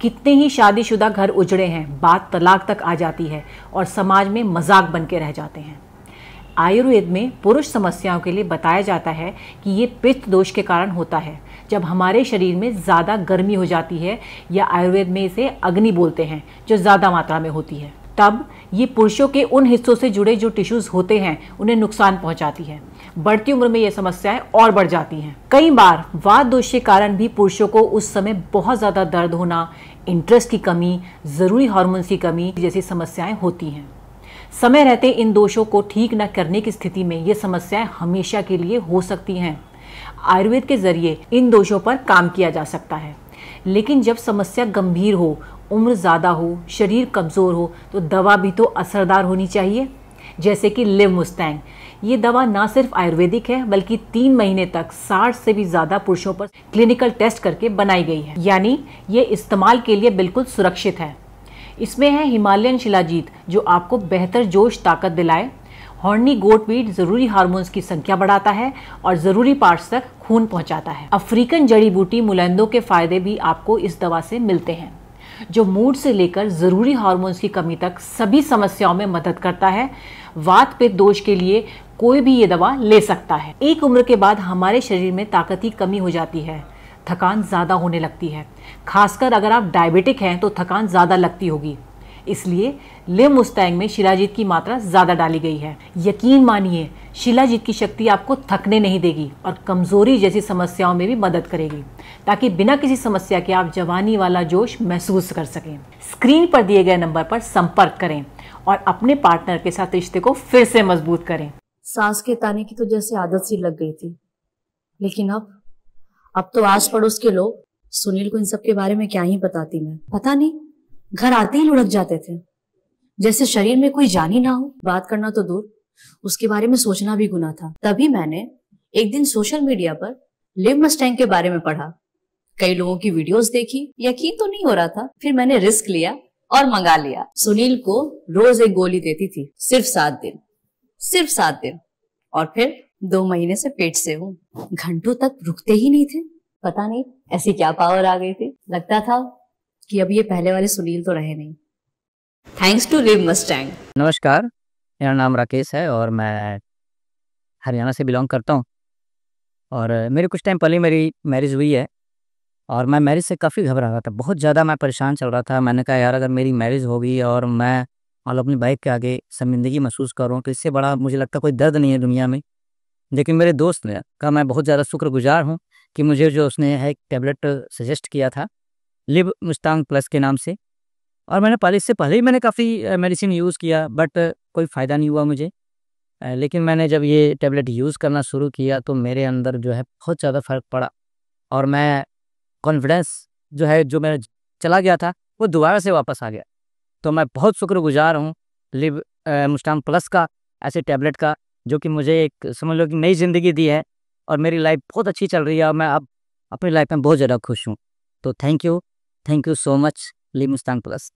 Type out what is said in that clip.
कितने ही शादीशुदा घर उजड़े हैं, बात तलाक तक आ जाती है और समाज में मजाक बन के रह जाते हैं। आयुर्वेद में पुरुष समस्याओं के लिए बताया जाता है कि ये पित्त दोष के कारण होता है, जब हमारे शरीर में ज़्यादा गर्मी हो जाती है, या आयुर्वेद में इसे अग्नि बोलते हैं, जो ज़्यादा मात्रा में होती है। तब ये पुरुषों के उन हिस्सों से जुड़े जो टिश्यूज़ होते हैं उन्हें नुकसान पहुंचाती है। बढ़ती उम्र में ये समस्याएं और बढ़ जाती हैं। कई बार वात दोष के कारण भी पुरुषों को उस समय बहुत ज़्यादा दर्द होना, इंटरेस्ट की कमी, ज़रूरी हार्मोन्स की कमी जैसी समस्याएं होती हैं। समय रहते इन दोषों को ठीक न करने की स्थिति में ये समस्याएं हमेशा के लिए हो सकती हैं। आयुर्वेद के जरिए इन दोषों पर काम किया जा सकता है, लेकिन जब समस्या गंभीर हो, उम्र ज़्यादा हो, शरीर कमज़ोर हो, तो दवा भी तो असरदार होनी चाहिए। जैसे कि लिवमुस्टैंग, ये दवा ना सिर्फ आयुर्वेदिक है बल्कि 3 महीने तक 60 से भी ज़्यादा पुरुषों पर क्लिनिकल टेस्ट करके बनाई गई है, यानी ये इस्तेमाल के लिए बिल्कुल सुरक्षित है। इसमें है हिमालयन शिलाजीत, जो आपको बेहतर जोश ताकत दिलाए। हॉर्नी गोटवीट ज़रूरी हार्मोन्स की संख्या बढ़ाता है और ज़रूरी पार्ट्स तक खून पहुंचाता है। अफ्रीकन जड़ी बूटी मुलैंदो के फायदे भी आपको इस दवा से मिलते हैं, जो मूड से लेकर ज़रूरी हार्मोन्स की कमी तक सभी समस्याओं में मदद करता है। वात पित्त दोष के लिए कोई भी ये दवा ले सकता है। एक उम्र के बाद हमारे शरीर में ताकत की कमी हो जाती है, थकान ज़्यादा होने लगती है। खासकर अगर आप डायबिटिक हैं तो थकान ज़्यादा लगती होगी। इसलिए लिवमुस्टैंग में शिलाजीत की मात्रा ज़्यादा डाली गई है। यकीन मानिए, शिलाजीत की शक्ति आपको थकने नहीं देगी और कमज़ोरी जैसी समस्याओं में भी मदद करेगी, ताकि बिना किसी समस्या के आप जवानी वाला जोश महसूस कर सकें। स्क्रीन पर दिए गए नंबर पर संपर्क करें और अपने पार्टनर के साथ रिश्ते को फिर से मजबूत करें। सास के ताने की तो जैसे आदत सी लग गई थी, लेकिन अब तो आस पड़ोस के लोग सुनील को इन सब के बारे में क्या ही बताती। मैं पता नहीं, घर आते ही लुढ़क जाते थे, जैसे शरीर में कोई जान ही ना हो। बात करना तो दूर, उसके बारे में सोचना भी गुनाह था। तभी मैंने एक दिन सोशल मीडिया पर लिवमुस्टैंग के बारे में पढ़ा, कई लोगों की वीडियोस देखी, यकीन तो नहीं हो रहा था। फिर मैंने रिस्क लिया और मंगा लिया। सुनील को रोज एक गोली देती थी, सिर्फ 7 दिन, सिर्फ 7 दिन, और फिर 2 महीने से पेट से हूँ। घंटों तक रुकते ही नहीं थे। पता नहीं ऐसी क्या पावर आ गई थी। लगता था कि अब ये पहले वाले सुनील तो रहे नहीं। Thanks to Livmustang. नमस्कार, मेरा नाम राकेश है और मैं हरियाणा से बिलोंग करता हूँ। और मेरे कुछ टाइम पहले मेरी मैरिज हुई है और मैं मैरिज से काफ़ी घबरा रहा था, बहुत ज़्यादा मैं परेशान चल रहा था। मैंने कहा यार, अगर मेरी मैरिज होगी और मैं अपनी वाइफ के आगे शर्मिंदगी महसूस करूँ तो इससे बड़ा मुझे लगता कोई दर्द नहीं है दुनिया में। लेकिन मेरे दोस्त ने कहा, मैं बहुत ज़्यादा शुक्रगुजार हूँ कि मुझे जो उसने है एक टैबलेट सजेस्ट किया था लिवमुस्टैंग प्लस के नाम से, और मैंने इससे पहले ही मैंने काफ़ी मेडिसिन यूज़ किया, बट कोई फ़ायदा नहीं हुआ मुझे। लेकिन मैंने जब ये टैबलेट यूज़ करना शुरू किया तो मेरे अंदर जो है बहुत ज़्यादा फ़र्क पड़ा और मैं कॉन्फिडेंस जो है, जो मेरा चला गया था, वो दोबारा से वापस आ गया। तो मैं बहुत शुक्रगुजार हूँ लिवमुस्टैंग प्लस का, ऐसे टैबलेट का, जो कि मुझे एक समझ लो कि नई ज़िंदगी दी है और मेरी लाइफ बहुत अच्छी चल रही है और मैं अब अपनी लाइफ में बहुत ज़्यादा खुश हूँ। तो thank you so much Livmustang plus.